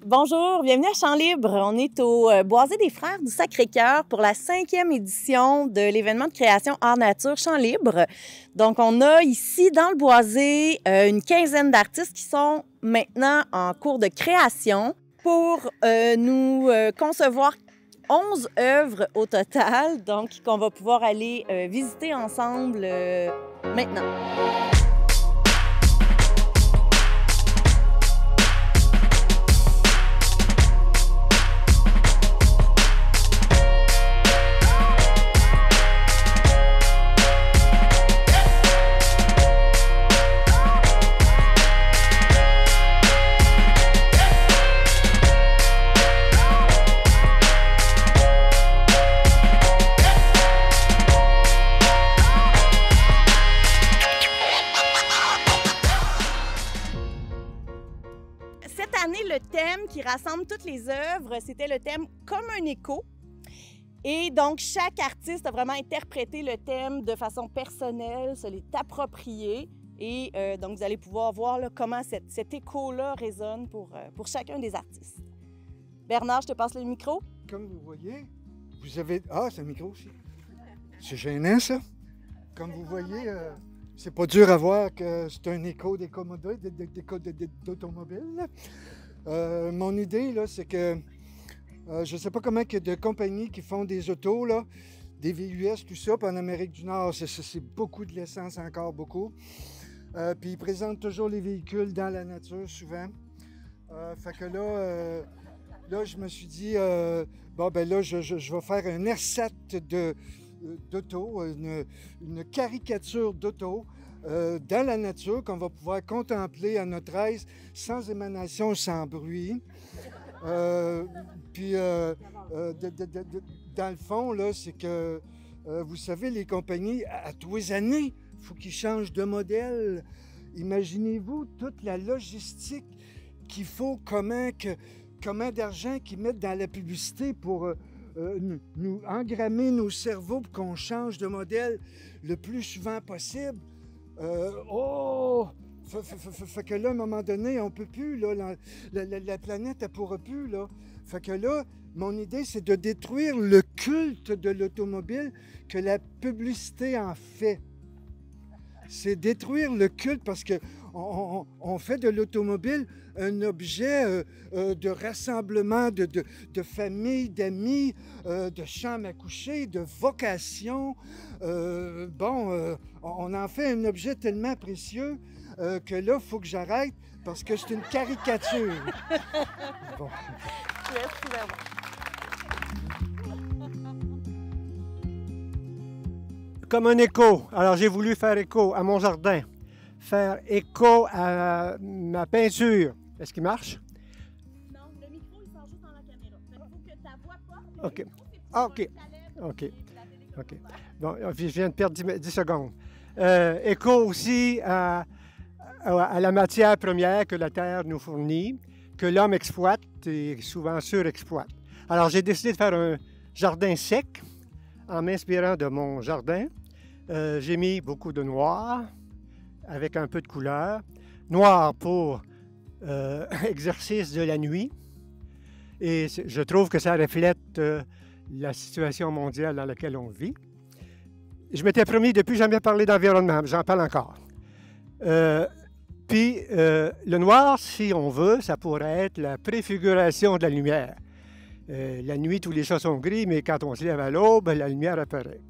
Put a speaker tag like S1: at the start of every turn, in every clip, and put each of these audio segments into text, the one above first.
S1: Bonjour, bienvenue à Champs Libre. On est au Boisé des Frères du Sacré-Cœur pour la 5e édition de l'événement de création Art Nature Champs Libre. Donc, on a ici dans le Boisé une quinzaine d'artistes qui sont maintenant en cours de création pour nous concevoir 11 œuvres au total, donc qu'on va pouvoir aller visiter ensemble maintenant. Cette année, le thème qui rassemble toutes les œuvres, c'était le thème « Comme un écho ». Et donc, chaque artiste a vraiment interprété le thème de façon personnelle, se l'est approprié. Et donc, vous allez pouvoir voir là, comment cet écho-là résonne pour chacun des artistes. Bernard, je te passe le micro.
S2: Comme vous voyez, vous avez... Ah, c'est un micro aussi. C'est gênant, ça. Comme vous voyez... C'est pas dur à voir que c'est un écho d'automobile. Mon idée, là, c'est que je sais pas comment il y a de compagnies qui font des autos, là, des VUS, tout ça. Puis en Amérique du Nord, c'est beaucoup de l'essence, encore beaucoup. Puis ils présentent toujours les véhicules dans la nature, souvent. Fait que là, je me suis dit, bon, ben là, je vais faire un ersatz d'auto, une caricature d'auto dans la nature qu'on va pouvoir contempler à notre aise, sans émanation, sans bruit. Puis, dans le fond, là, c'est que, vous savez, les compagnies, à tous les années, il faut qu'ils changent de modèle. Imaginez-vous toute la logistique qu'il faut, comment d'argent qu'ils mettent dans la publicité pour... nous engrammer nos cerveaux pour qu'on change de modèle le plus souvent possible. Fait que là, à un moment donné, on ne peut plus, là, la planète, elle ne pourra plus, là. Fait que là, mon idée, c'est de détruire le culte de l'automobile que la publicité en fait. C'est détruire le culte parce que on fait de l'automobile un objet de rassemblement de familles, d'amis, de chambres à coucher, de vocation. On en fait un objet tellement précieux que là, il faut que j'arrête parce que c'est une caricature. Bon.
S1: Merci d'avoir.
S3: Comme un écho. Alors, j'ai voulu faire écho à mon jardin, faire écho à ma peinture. Est-ce qu'il marche?
S1: Non, le micro, il sort juste dans la caméra. Il faut que ta voix porte.
S3: OK. Ah, OK. OK. OK. Bon, je viens de perdre 10 secondes. Écho aussi à la matière première que la Terre nous fournit, que l'homme exploite et souvent surexploite. Alors, j'ai décidé de faire un jardin sec en m'inspirant de mon jardin. J'ai mis beaucoup de noir avec un peu de couleur. Noir pour exercice de la nuit. Et je trouve que ça reflète la situation mondiale dans laquelle on vit. Je m'étais promis depuis jamais parler d'environnement, j'en parle encore. Puis le noir, si on veut, ça pourrait être la préfiguration de la lumière. La nuit, tous les chats sont gris, mais quand on se lève à l'aube, la lumière apparaît.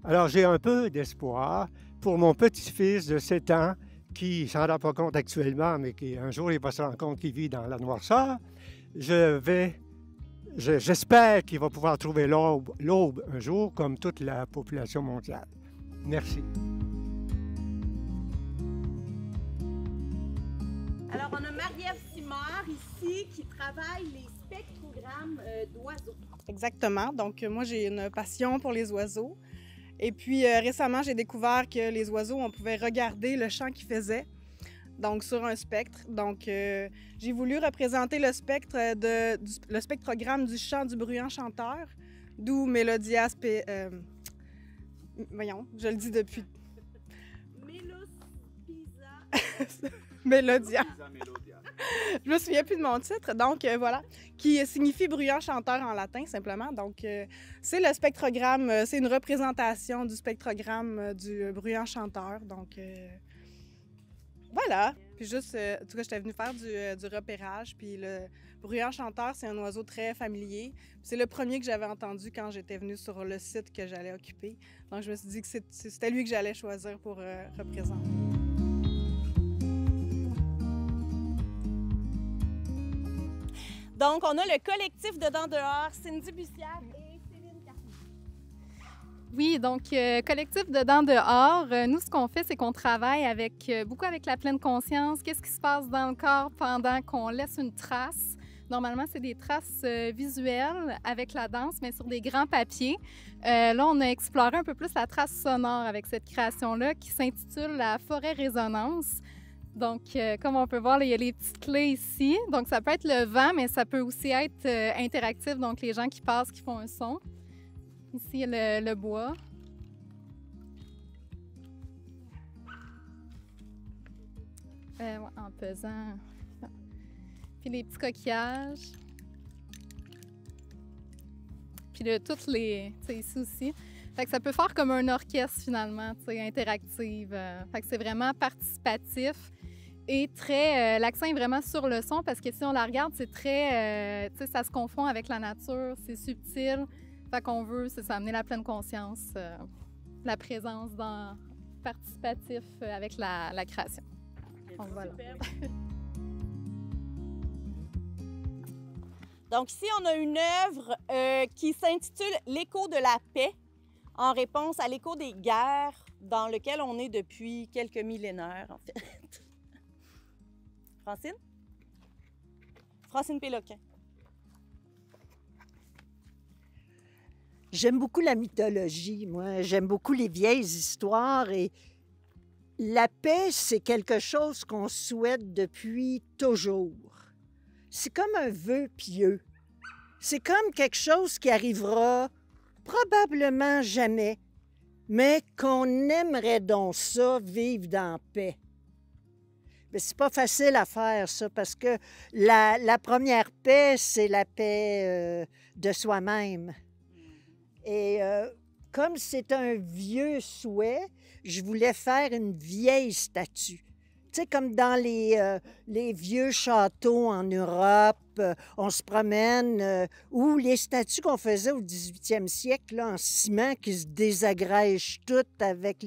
S3: Alors, j'ai un peu d'espoir pour mon petit-fils de 7 ans qui ne s'en rend pas compte actuellement, mais qui un jour, il va se rendre compte qu'il vit dans la noirceur. J'espère qu'il va pouvoir trouver l'aube un jour, comme toute la population mondiale. Merci.
S1: Alors, on a Marie-Ève Simard ici qui travaille les spectrogrammes d'oiseaux.
S4: Exactement. Donc, moi, j'ai une passion pour les oiseaux. Et puis, récemment, j'ai découvert que les oiseaux, on pouvait regarder le chant qu'ils faisaient, donc sur un spectre. Donc, j'ai voulu représenter le spectrogramme du chant du bruyant chanteur, d'où Mélodias... voyons, je le dis depuis...
S1: Mélus Pisa...
S4: Mélodia. Je me souviens plus de mon titre, donc voilà, qui signifie bruyant chanteur en latin, simplement. Donc, c'est le spectrogramme, c'est une représentation du spectrogramme du bruyant chanteur. Donc, voilà. Puis juste, en tout cas, j'étais venue faire du repérage, puis le bruyant chanteur, c'est un oiseau très familier. C'est le premier que j'avais entendu quand j'étais venue sur le site que j'allais occuper. Donc, je me suis dit que c'était lui que j'allais choisir pour représenter.
S1: Donc, on a le collectif Dedans Dehors, Cindy Bussière et Céline Carnier.
S5: Oui, donc collectif Dedans Dehors, nous, ce qu'on fait, c'est qu'on travaille beaucoup avec la pleine conscience. Qu'est-ce qui se passe dans le corps pendant qu'on laisse une trace? Normalement, c'est des traces visuelles avec la danse, mais sur des grands papiers. Là, on a exploré un peu plus la trace sonore avec cette création-là qui s'intitule La forêt résonance. Donc, comme on peut voir, là, il y a les petites clés ici. Donc, ça peut être le vent, mais ça peut aussi être interactif, donc les gens qui passent, qui font un son. Ici, il y a le bois. Ouais, en pesant. Puis les petits coquillages. Puis toutes les... Tu sais, ici aussi. Fait que ça peut faire comme un orchestre, finalement, tu sais, interactif. Fait que c'est vraiment participatif. Et très... l'accent est vraiment sur le son, parce que si on la regarde, c'est très... tu sais, ça se confond avec la nature, c'est subtil. Fait qu'on veut, c'est ça, amener la pleine conscience, la présence dans participatif avec la création. Donc, voilà.
S1: Donc ici, on a une œuvre qui s'intitule « L'écho de la paix », en réponse à l'écho des guerres dans lequel on est depuis quelques millénaires, en fait. Francine? Francine Péloquin.
S6: J'aime beaucoup la mythologie, moi. J'aime beaucoup les vieilles histoires et la paix, c'est quelque chose qu'on souhaite depuis toujours. C'est comme un vœu pieux. C'est comme quelque chose qui arrivera probablement jamais, mais qu'on aimerait donc ça, vivre dans la paix. Mais c'est pas facile à faire, ça, parce que la première paix, c'est la paix de soi-même. Et comme c'est un vieux souhait, je voulais faire une vieille statue. Tu sais, comme dans les vieux châteaux en Europe, on se promène, ou les statues qu'on faisait au 18e siècle, là, en ciment, qui se désagrègent toutes avec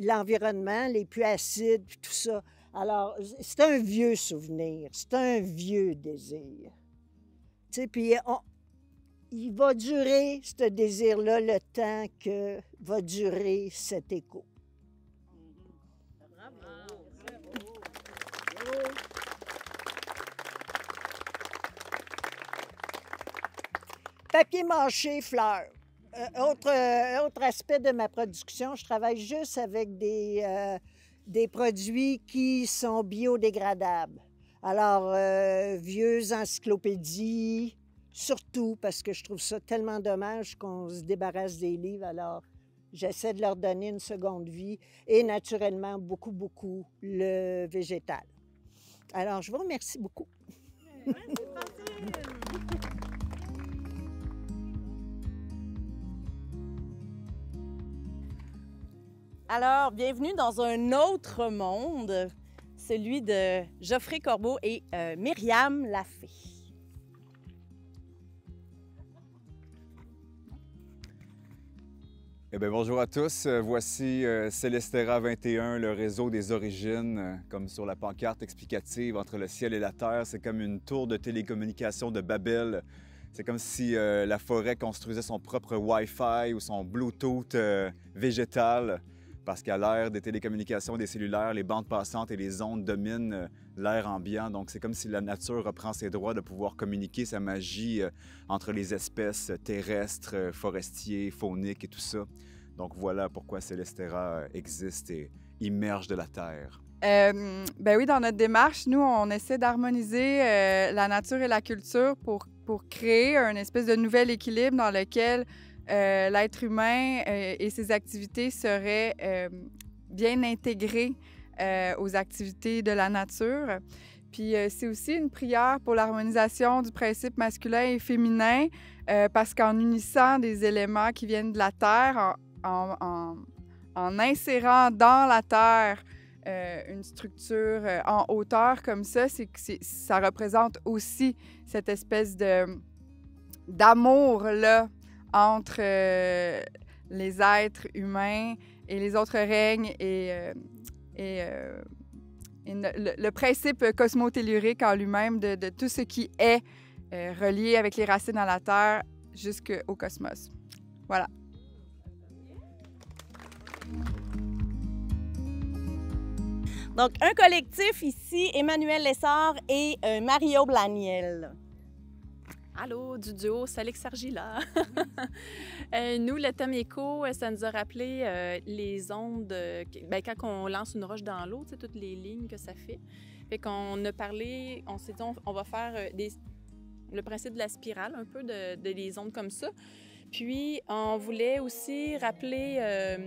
S6: l'environnement, les puits acides, puis tout ça. Alors, c'est un vieux souvenir, c'est un vieux désir. Tu sais, puis il va durer, ce désir-là, le temps que va durer cet écho. Papier mâché, fleurs. Autre aspect de ma production, je travaille juste avec des produits qui sont biodégradables. Alors, vieux encyclopédies, surtout parce que je trouve ça tellement dommage qu'on se débarrasse des livres. Alors, j'essaie de leur donner une seconde vie et naturellement, beaucoup, beaucoup le végétal. Alors, je vous remercie beaucoup.
S1: Merci, Francine. Alors, bienvenue dans un autre monde, celui de Geoffrey Corbeau et Myriam Lafay.
S7: Eh bien, bonjour à tous. Voici Célestera 21, le réseau des origines, comme sur la pancarte explicative entre le ciel et la terre. C'est comme une tour de télécommunication de Babel. C'est comme si la forêt construisait son propre Wi-Fi ou son Bluetooth végétal, parce qu'à l'ère des télécommunications, des cellulaires, les bandes passantes et les ondes dominent l'air ambiant. Donc, c'est comme si la nature reprend ses droits de pouvoir communiquer sa magie entre les espèces terrestres, forestiers, fauniques et tout ça. Donc, voilà pourquoi Célestera existe et immerge de la Terre.
S8: Ben oui, dans notre démarche, nous, on essaie d'harmoniser la nature et la culture pour créer un espèce de nouvel équilibre dans lequel l'être humain et ses activités seraient bien intégrés aux activités de la nature. Puis c'est aussi une prière pour l'harmonisation du principe masculin et féminin, parce qu'en unissant des éléments qui viennent de la Terre, en insérant dans la Terre une structure en hauteur comme ça, ça représente aussi cette espèce d'amour-là entre les êtres humains et les autres règnes et le principe cosmotellurique en lui-même de tout ce qui est relié avec les racines à la Terre jusqu'au cosmos. Voilà.
S1: Donc, un collectif ici, Emmanuel Lessard et Mario Blaniel.
S9: Allô, du duo Salix Argila. Nous, le thème éco, ça nous a rappelé les ondes, quand on lance une roche dans l'eau, toutes les lignes que ça fait. Fait qu'on a parlé, on s'est dit, on va faire le principe de la spirale, un peu des ondes comme ça. Puis, on voulait aussi rappeler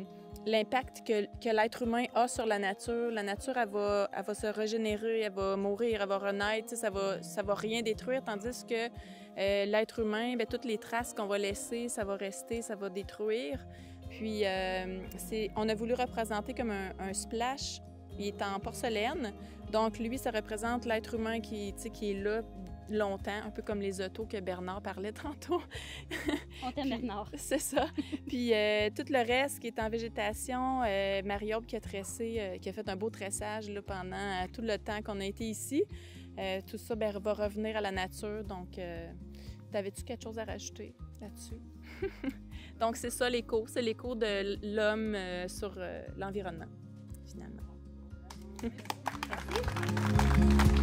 S9: l'impact que l'être humain a sur la nature. La nature, elle va se régénérer, elle va mourir, elle va renaître, ça va rien détruire, tandis que l'être humain, bien, toutes les traces qu'on va laisser, ça va rester, ça va détruire. Puis, on a voulu représenter comme un splash. Il est en porcelaine. Donc, lui, ça représente l'être humain qui est là longtemps, un peu comme les autos que Bernard parlait tantôt.
S10: On t'aime, Bernard.
S9: C'est ça. Puis tout le reste qui est en végétation, Marie-Aube qui a tressé, qui a fait un beau tressage là, pendant tout le temps qu'on a été ici. Tout ça va revenir à la nature. Donc, t'avais-tu quelque chose à rajouter là-dessus? Donc, c'est ça l'éco. C'est l'éco de l'homme sur l'environnement, finalement. Merci.